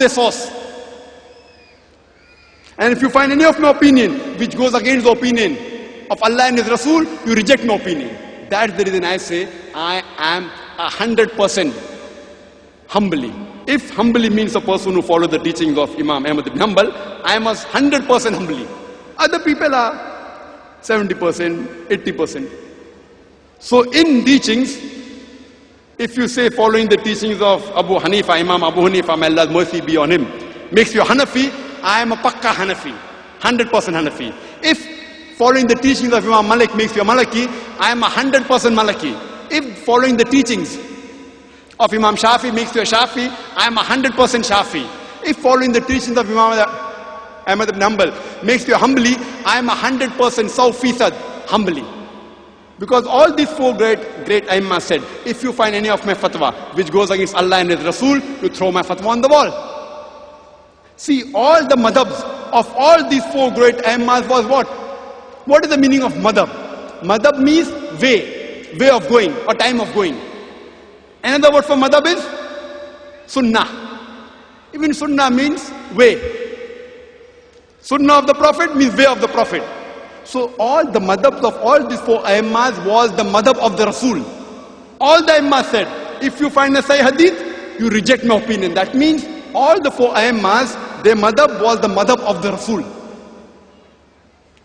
the source. And if you find any of my opinion which goes against the opinion of Allah and His Rasul, you reject my opinion. That's the reason I say I am 100% humbly. If humbly means a person who follows the teachings of Imam Ahmad ibn Hanbal, I am 100% humbly. Other people are 70%, 80%. So in teachings, if you say following the teachings of Abu Hanifa, Imam Abu Hanifa, may Allah's mercy be on him, makes you Hanafi, I am a Pakka Hanafi, 100% Hanafi. If following the teachings of Imam Malik makes you a Malaki, I am 100% Malaki. If following the teachings of Imam Shafi makes you a Shafi, I am 100% Shafi. If following the teachings of Imam Ahmad ibn Hanbal makes you a Hanbali, I am 100% Sawfisad Hanbali. Because all these four great Aimmas said, if you find any of my fatwa which goes against Allah and His Rasul, you throw my fatwa on the wall. See, all the madhabs of all these four great Aimmas was what? What is the meaning of madhab? Madhab means way of going or time of going. Another word for madhab is sunnah. Even sunnah means way. Sunnah of the Prophet means way of the Prophet. So all the madhabs of all these four Aimmas was the madhab of the Rasul. All the Aimmas said, if you find a Sahih Hadith, you reject my opinion. That means all the four Aimmas, their madhab was the madhab of the Rasul.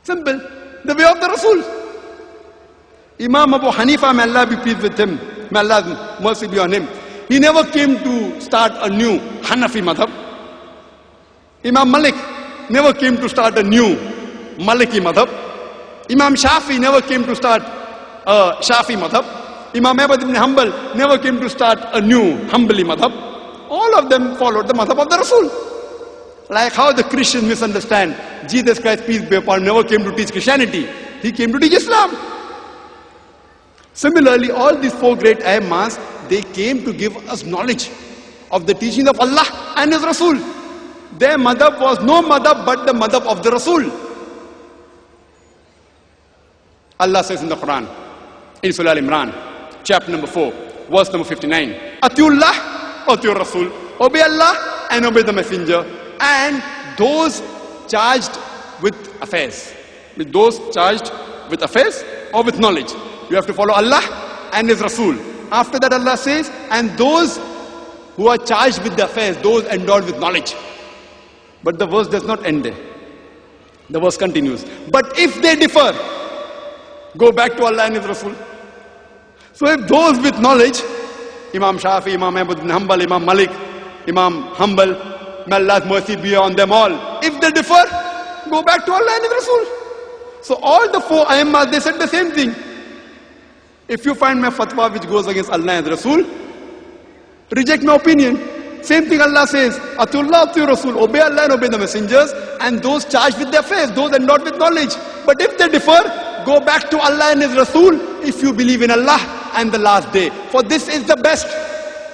Simple. The way of the Rasul. Imam Abu Hanifa, may Allah be pleased with him, may Allah's mercy be on him, he never came to start a new Hanafi madhab. Imam Malik never came to start a new Maliki madhab. Imam Shafi never came to start a Shafi madhab. Imam Ahmad ibn Hanbal never came to start a new Hanbali madhab. All of them followed the madhab of the Rasul. Like how the Christians misunderstand, Jesus Christ, peace be upon him, never came to teach Christianity. He came to teach Islam. Similarly, all these four great Aimmas, they came to give us knowledge of the teachings of Allah and His Rasul. Their madhab was no madhab but the madhab of the Rasul. Allah says in the Quran, in Surah Al-Imran, chapter number 4, verse number 59, Atiullah, Atiur Rasul, obey Allah and obey the Messenger, and those charged with affairs. With those charged with affairs or with knowledge. You have to follow Allah and His Rasul. After that Allah says, and those who are charged with the affairs, those endowed with knowledge. But the verse does not end there. The verse continues. But if they differ, go back to Allah and His Rasul. So if those with knowledge, Imam Shafi, Imam Ahmad ibn Hanbal, Imam Malik, Imam Hanbal, may Allah's mercy be on them all. If they differ, go back to Allah and His Rasul. So all the four Aimmas, they said the same thing. If you find my fatwa which goes against Allah and Rasul, reject my opinion. Same thing Allah says, Atullah, Atul Rasul, obey Allah and obey the messengers, and those charged with their faith, those endowed with knowledge. But if they differ, go back to Allah and His Rasul if you believe in Allah and the last day. For this is the best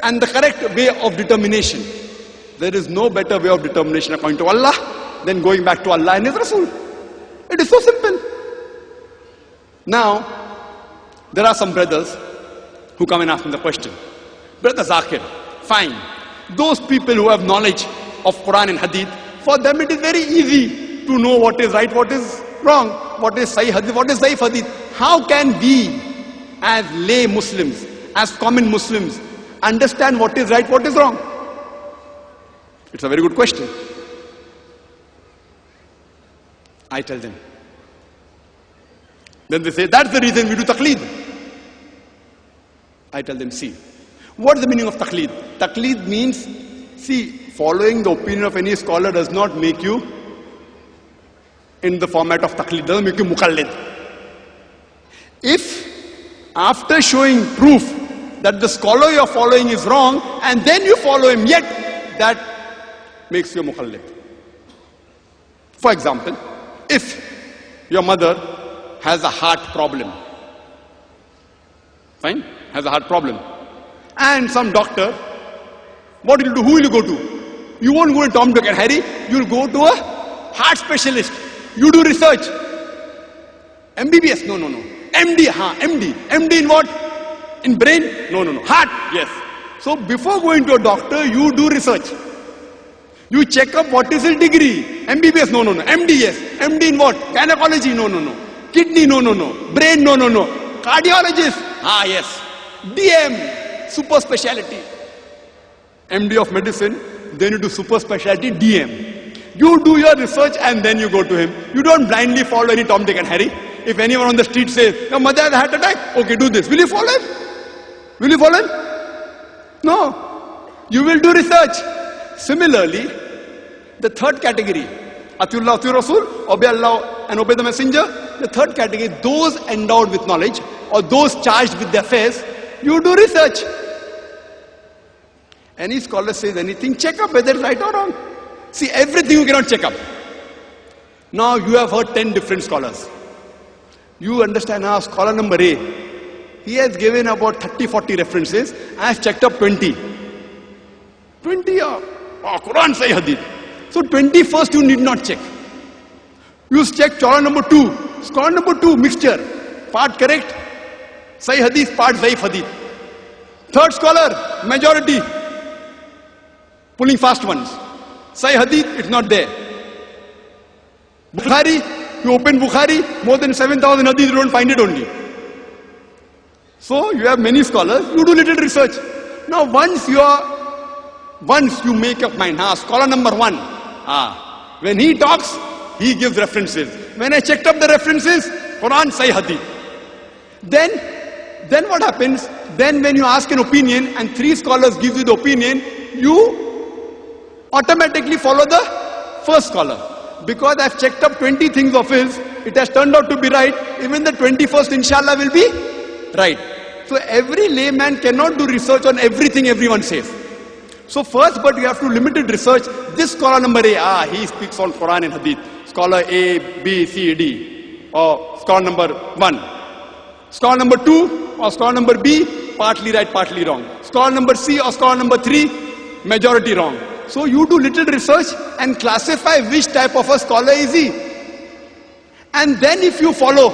and the correct way of determination. There is no better way of determination according to Allah than going back to Allah and His Rasul. It is so simple. Now, there are some brothers who come and ask me the question. Brother Zakir, fine. Those people who have knowledge of Quran and Hadith, for them it is very easy to know what is right, what is wrong, what is Sahih Hadith, what is Zaif Hadith. How can we, as lay Muslims, as common Muslims, understand what is right, what is wrong? It's a very good question. I tell them. Then they say, that's the reason we do taqleed. I tell them, see, what is the meaning of taqleed? Taqleed means, see, following the opinion of any scholar does not make you in the format of taqleed, doesn't make you muqallid. If, after showing proof that the scholar you are following is wrong, and then you follow him, yet that makes you muqallid. For example, if your mother has a heart problem, fine, has a heart problem, and some doctor, what will you do? Who will you go to? You won't go to Tom, Dick and Harry, you will go to a heart specialist. You do research. MBBS? No. MD, MD. MD in what? In brain? No. Heart? Yes. So before going to a doctor, you do research. You check up what is his degree. MBBS, no. MD, yes. MD in what? Gynecology, no. Kidney, no. Brain, no. Cardiologist, yes. DM, super specialty. MD of medicine, then you do super specialty, DM. You do your research and then you go to him. You don't blindly follow any Tom, Dick and Harry. If anyone on the street says, your mother had a heart attack, okay, do this. Will you follow him? Will you follow him? No. You will do research. Similarly, the third category, Atiullah, Atiur Rasul, obey Allah and obey the messenger. The third category, those endowed with knowledge or those charged with their affairs, you do research. Any scholar says anything, check up whether it's right or wrong. See, everything you cannot check up. Now you have heard 10 different scholars. You understand now, scholar number A, he has given about 30-40 references. I have checked up 20. 20 Quran, Sahih Hadith. So 21st you need not check. You check scholar number 2. Scholar number 2, mixture. Part correct, Sahih Hadith, part Zaif Hadith. Third scholar, majority. Pulling fast ones. Sahih Hadith, it's not there. Bukhari, you open Bukhari, more than 7,000 Hadith, you don't find it only. So you have many scholars, you do little research. Now once you make up mind, scholar number 1, when he talks, he gives references. When I checked up the references, Quran, Sahih Hadith. Then what happens? Then when you ask an opinion and 3 scholars give you the opinion, you automatically follow the first scholar. Because I've checked up 20 things of his, it has turned out to be right, even the 21st inshallah will be right. So every layman cannot do research on everything everyone says. So first, but you have to limited research. This scholar number A, he speaks on Quran and Hadith. Scholar A, B, C, D. Or scholar number 1. Scholar number 2 or scholar number B, partly right, partly wrong. Scholar number C or scholar number 3, majority wrong. So you do little research and classify which type of a scholar is he. And then if you follow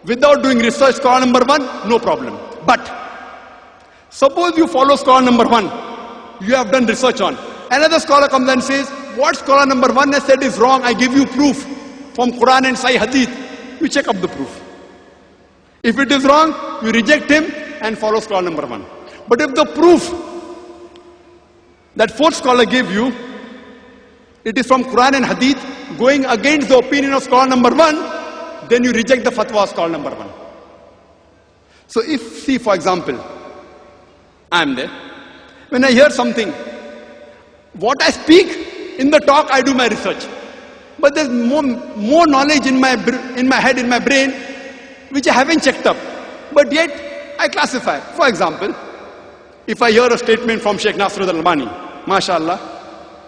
without doing research scholar number 1, no problem. But suppose you follow scholar number 1, you have done research on. Another scholar comes and says, what scholar number 1 has said is wrong, I give you proof from Quran and Sahih Hadith. You check up the proof. If it is wrong, you reject him and follow scholar number 1. But if the proof that 4th scholar gave you, it is from Quran and Hadith, going against the opinion of scholar number 1, then you reject the fatwa of scholar number 1. So if, see for example, I am there, when I hear something, what I speak, in the talk I do my research. But there's more knowledge in my head, in my brain, which I haven't checked up. But yet, I classify. For example, if I hear a statement from Sheikh Nasiruddin Albani, mashallah,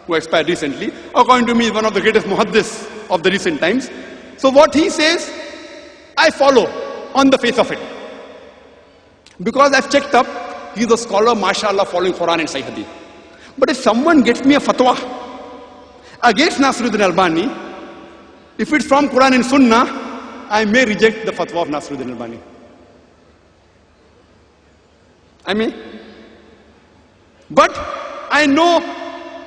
who expired recently, according to me is one of the greatest muhaddis of the recent times. So what he says, I follow on the face of it. Because I've checked up, he's a scholar, mashallah, following Quran and Sahih Hadith. But if someone gets me a fatwa against Nasiruddin Albani, if it's from Quran and Sunnah, I may reject the fatwa of Nasiruddin Albani. I may. But I know,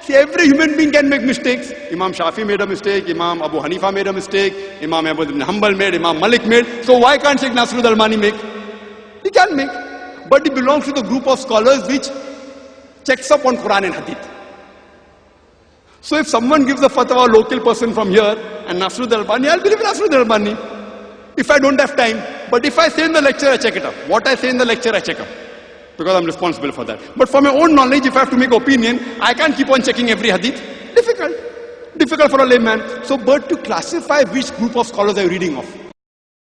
see, every human being can make mistakes. Imam Shafi made a mistake, Imam Abu Hanifa made a mistake, Imam Ahmad ibn Hanbal made, Imam Malik made. So why can't Sheikh Nasiruddin Albani make? He can make. But he belongs to the group of scholars which checks up on Quran and Hadith. So if someone gives a fatwa, a local person from here, and Nasiruddin Albani, I'll believe Nasiruddin Albani. If I don't have time. But if I say in the lecture, I check it up. What I say in the lecture, I check up. Because I'm responsible for that. But for my own knowledge, if I have to make opinion, I can't keep on checking every hadith. Difficult. Difficult for a layman. So, but to classify which group of scholars are you reading of?